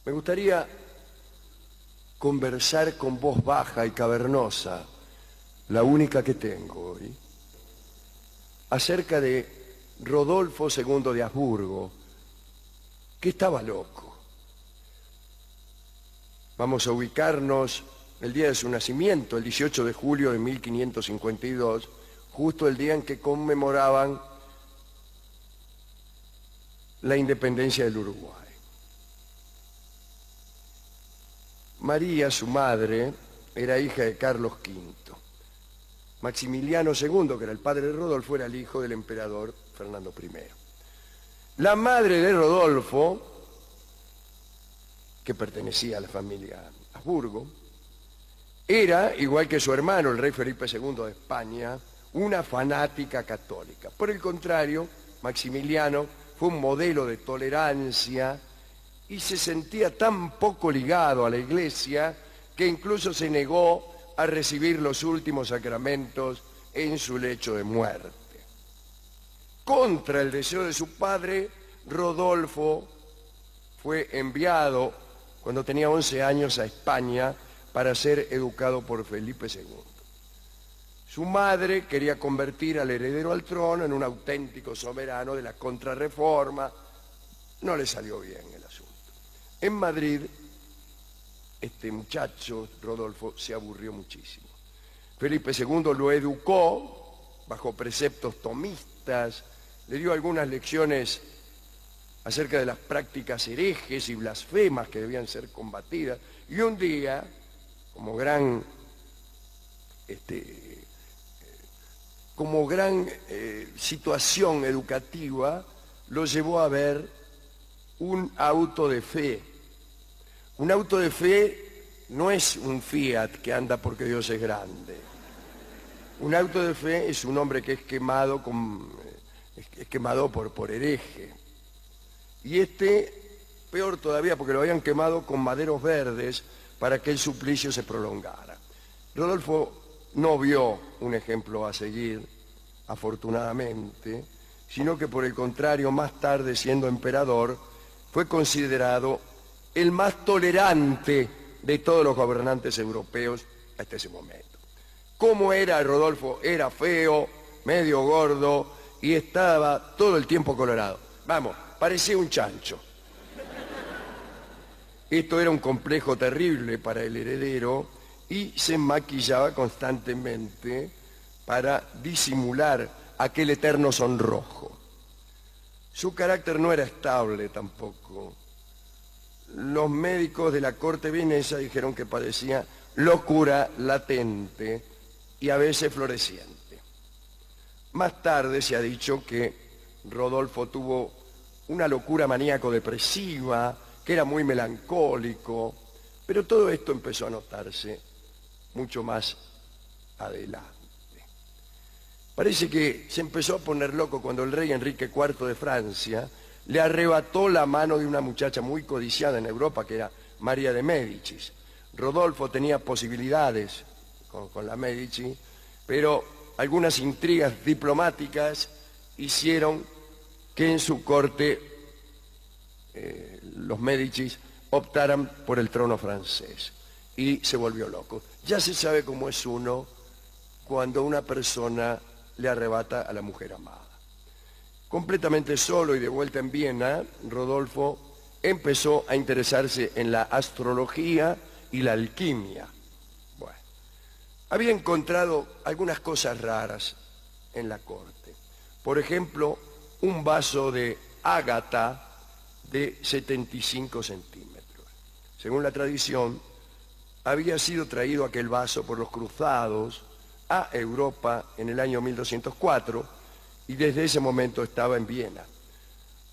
Me gustaría conversar con voz baja y cavernosa, la única que tengo hoy, acerca de Rodolfo II de Habsburgo, que estaba loco. Vamos a ubicarnos el día de su nacimiento, el 18 de julio de 1552, justo el día en que conmemoraban la independencia del Uruguay. María, su madre, era hija de Carlos V. Maximiliano II, que era el padre de Rodolfo, era el hijo del emperador Fernando I. La madre de Rodolfo, que pertenecía a la familia Habsburgo, era, igual que su hermano, el rey Felipe II de España, una fanática católica. Por el contrario, Maximiliano fue un modelo de tolerancia y se sentía tan poco ligado a la Iglesia que incluso se negó a recibir los últimos sacramentos en su lecho de muerte. Contra el deseo de su padre, Rodolfo fue enviado cuando tenía 11 años a España para ser educado por Felipe II. Su madre quería convertir al heredero al trono en un auténtico soberano de la Contrarreforma. No le salió bien el asunto. En Madrid, este muchacho, Rodolfo, se aburrió muchísimo. Felipe II lo educó bajo preceptos tomistas, le dio algunas lecciones acerca de las prácticas herejes y blasfemas que debían ser combatidas, y un día, como gran situación educativa, lo llevó a ver un auto de fe. Un auto de fe no es un Fiat que anda porque Dios es grande. Un auto de fe es un hombre que es quemado por hereje. Y peor todavía, porque lo habían quemado con maderos verdes para que el suplicio se prolongara. Rodolfo no vio un ejemplo a seguir, afortunadamente, sino que por el contrario, más tarde, siendo emperador, fue considerado el más tolerante de todos los gobernantes europeos hasta ese momento. ¿Cómo era Rodolfo? Era feo, medio gordo y estaba todo el tiempo colorado. Vamos, parecía un chancho. Esto era un complejo terrible para el heredero y se maquillaba constantemente para disimular aquel eterno sonrojo. Su carácter no era estable tampoco. Los médicos de la corte vienesa dijeron que padecía locura latente y a veces floreciente. Más tarde se ha dicho que Rodolfo tuvo una locura maníaco-depresiva, que era muy melancólico, pero todo esto empezó a notarse mucho más adelante. Parece que se empezó a poner loco cuando el rey Enrique IV de Francia le arrebató la mano de una muchacha muy codiciada en Europa, que era María de Médicis. Rodolfo tenía posibilidades con la Médici, pero algunas intrigas diplomáticas hicieron que en su corte los Médicis optaran por el trono francés y se volvió loco. Ya se sabe cómo es uno cuando una persona le arrebata a la mujer amada. Completamente solo y de vuelta en Viena, Rodolfo empezó a interesarse en la astrología y la alquimia. Bueno, había encontrado algunas cosas raras en la corte. Por ejemplo, un vaso de ágata de 75 centímetros. Según la tradición, había sido traído aquel vaso por los cruzados a Europa en el año 1204 y desde ese momento estaba en Viena.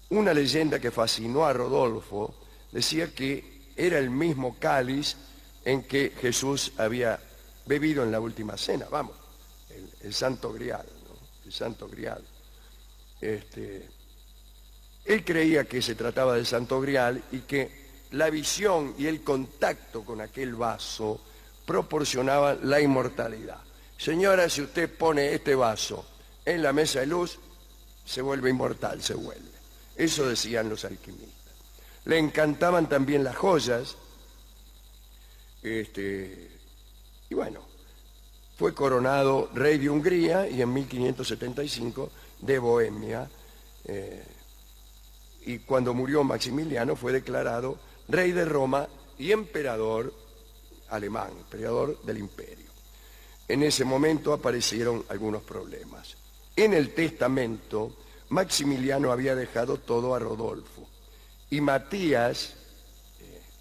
Una leyenda que fascinó a Rodolfo decía que era el mismo cáliz en que Jesús había bebido en la última cena, vamos, el Santo Grial, ¿no? El Santo Grial. Él creía que se trataba del Santo Grial y que la visión y el contacto con aquel vaso proporcionaban la inmortalidad. Señora, si usted pone este vaso en la mesa de luz, se vuelve inmortal, se vuelve. Eso decían los alquimistas. Le encantaban también las joyas. Y bueno, fue coronado rey de Hungría y en 1575 de Bohemia. Y cuando murió Maximiliano fue declarado rey de Roma y emperador alemán, emperador del imperio. En ese momento aparecieron algunos problemas. En el testamento, Maximiliano había dejado todo a Rodolfo y Matías,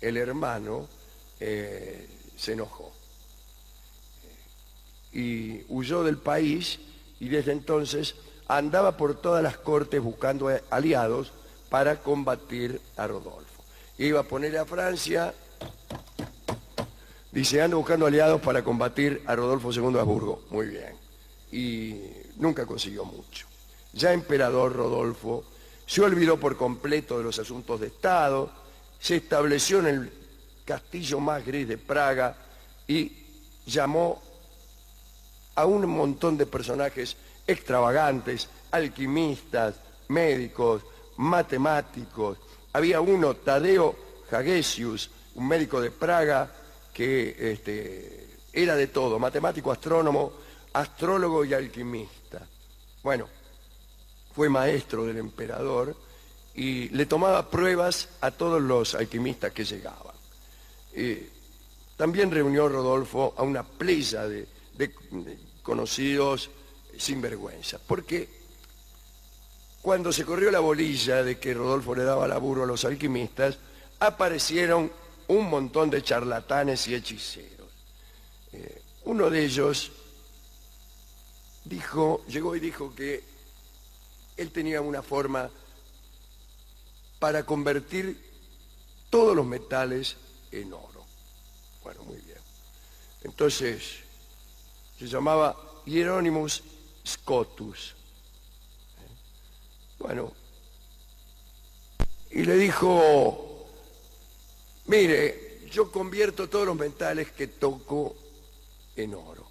el hermano, se enojó y huyó del país, y desde entonces andaba por todas las cortes buscando aliados para combatir a Rodolfo. Iba a poner a Francia, dice, ando buscando aliados para combatir a Rodolfo II de Habsburgo. Muy bien. Y nunca consiguió mucho. Ya emperador, Rodolfo se olvidó por completo de los asuntos de Estado, se estableció en el castillo más gris de Praga y llamó a un montón de personajes extravagantes, alquimistas, médicos, matemáticos. Había uno, Tadeo Hagesius, un médico de Praga, que era de todo, matemático, astrónomo, astrólogo y alquimista. Bueno, fue maestro del emperador y le tomaba pruebas a todos los alquimistas que llegaban. También reunió Rodolfo a una playa de conocidos sinvergüenza, porque cuando se corrió la bolilla de que Rodolfo le daba laburo a los alquimistas, aparecieron un montón de charlatanes y hechiceros. Uno de ellos llegó y dijo que él tenía una forma para convertir todos los metales en oro. Bueno, muy bien. Entonces, se llamaba Hieronymus Scotus. Bueno, y le dijo, mire, yo convierto todos los metales que toco en oro.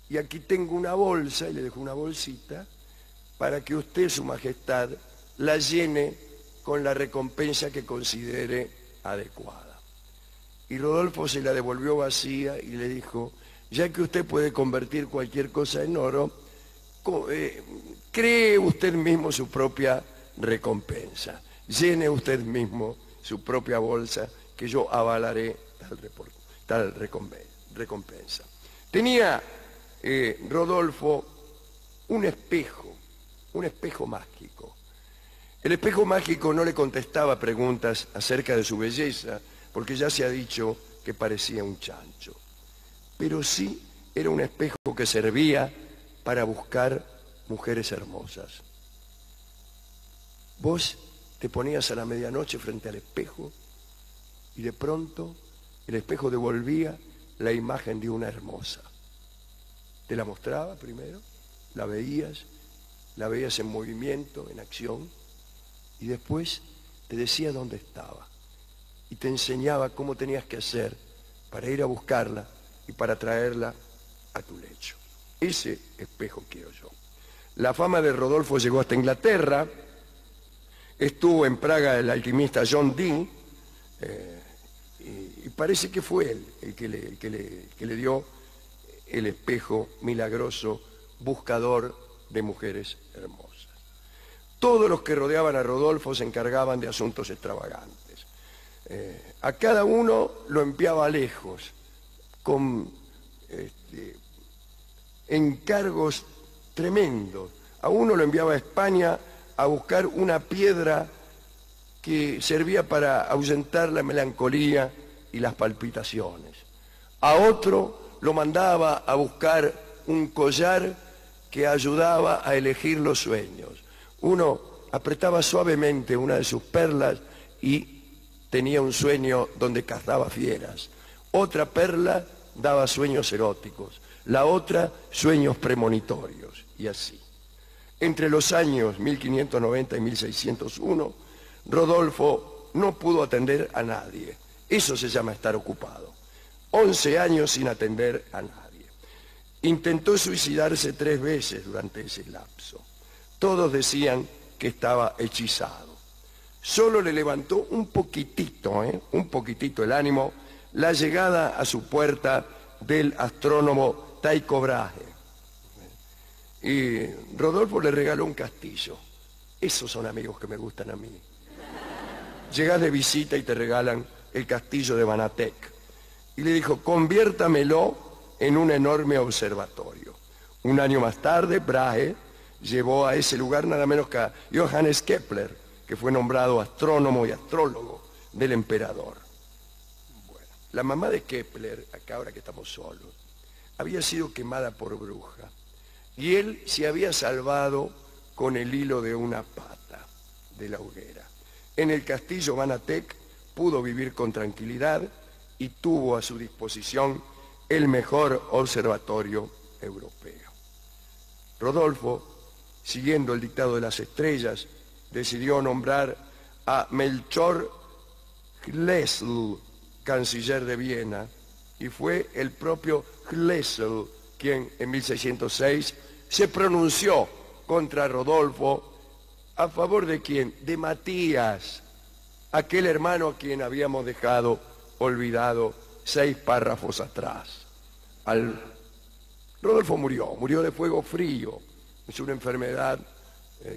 Y aquí tengo una bolsa, y le dejo una bolsita, para que usted, su majestad, la llene con la recompensa que considere adecuada. Y Rodolfo se la devolvió vacía y le dijo, ya que usted puede convertir cualquier cosa en oro, cree usted mismo su propia recompensa. Llene usted mismo su propia bolsa, que yo avalaré tal recompensa. Tenía Rodolfo un espejo mágico. El espejo mágico no le contestaba preguntas acerca de su belleza, porque ya se ha dicho que parecía un chancho. Pero sí era un espejo que servía para buscar mujeres hermosas. Vos te ponías a la medianoche frente al espejo y de pronto el espejo devolvía la imagen de una hermosa. Te la mostraba primero, la veías en movimiento, en acción, y después te decía dónde estaba y te enseñaba cómo tenías que hacer para ir a buscarla y para traerla a tu lecho. Ese espejo quiero yo. La fama de Rodolfo llegó hasta Inglaterra. Estuvo en Praga el alquimista John Dee, y parece que fue él el que le dio el espejo milagroso, buscador de mujeres hermosas. Todos los que rodeaban a Rodolfo se encargaban de asuntos extravagantes. A cada uno lo enviaba lejos, con encargos tremendos. A uno lo enviaba a España a buscar una piedra que servía para ahuyentar la melancolía y las palpitaciones. A otro lo mandaba a buscar un collar que ayudaba a elegir los sueños. Uno apretaba suavemente una de sus perlas y tenía un sueño donde cazaba fieras. Otra perla daba sueños eróticos, la otra sueños premonitorios, y así. Entre los años 1590 y 1601, Rodolfo no pudo atender a nadie. Eso se llama estar ocupado. 11 años sin atender a nadie. Intentó suicidarse 3 veces durante ese lapso. Todos decían que estaba hechizado. Solo le levantó un poquitito el ánimo, la llegada a su puerta del astrónomo Tycho Brahe. Y Rodolfo le regaló un castillo. Esos son amigos que me gustan a mí. Llegás de visita y te regalan el castillo de Vanatec. Y le dijo, conviértamelo en un enorme observatorio. Un año más tarde, Brahe llevó a ese lugar nada menos que a Johannes Kepler, que fue nombrado astrónomo y astrólogo del emperador. Bueno, la mamá de Kepler, acá ahora que estamos solos, había sido quemada por bruja. Y él se había salvado con el hilo de una pata de la hoguera. En el castillo Vanatec pudo vivir con tranquilidad y tuvo a su disposición el mejor observatorio europeo. Rodolfo, siguiendo el dictado de las estrellas, decidió nombrar a Melchor Schlesel canciller de Viena, y fue el propio Schlesel quien en 1606 se pronunció contra Rodolfo. ¿A favor de quién? De Matías, aquel hermano a quien habíamos dejado olvidado 6 párrafos atrás. Rodolfo murió de fuego frío. Es una enfermedad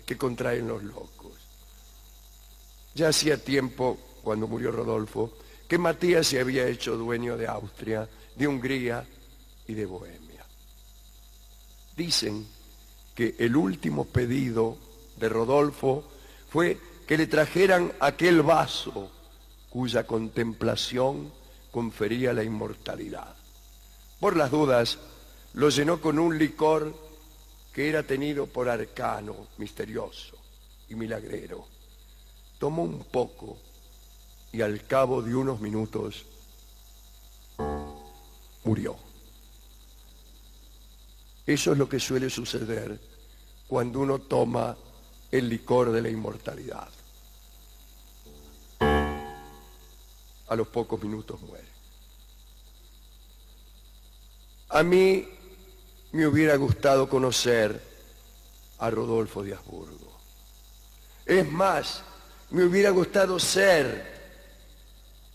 que contraen los locos. Ya hacía tiempo, cuando murió Rodolfo, que Matías se había hecho dueño de Austria, de Hungría y de Bohemia. Dicen que el último pedido de Rodolfo fue que le trajeran aquel vaso cuya contemplación confería la inmortalidad. Por las dudas, lo llenó con un licor que era tenido por arcano, misterioso y milagrero. Tomó un poco y al cabo de unos minutos murió. Eso es lo que suele suceder cuando uno toma el licor de la inmortalidad. A los pocos minutos muere. A mí me hubiera gustado conocer a Rodolfo de Habsburgo. Es más, me hubiera gustado ser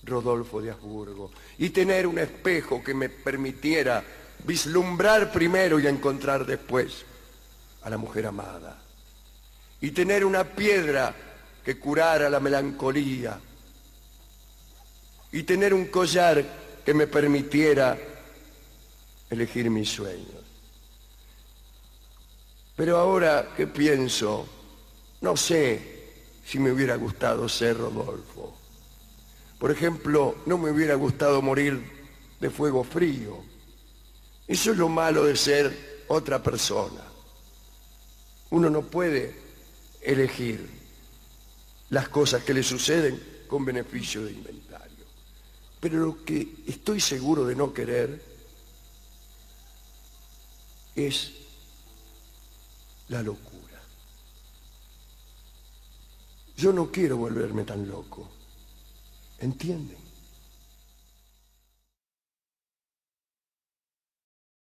Rodolfo de Habsburgo y tener un espejo que me permitiera vislumbrar primero y encontrar después a la mujer amada, y tener una piedra que curara la melancolía, y tener un collar que me permitiera elegir mis sueños. Pero ahora que pienso, no sé si me hubiera gustado ser Rodolfo. Por ejemplo, no me hubiera gustado morir de fuego frío. Eso es lo malo de ser otra persona. Uno no puede elegir las cosas que le suceden con beneficio de inventario. Pero lo que estoy seguro de no querer es la locura. Yo no quiero volverme tan loco. ¿Entienden?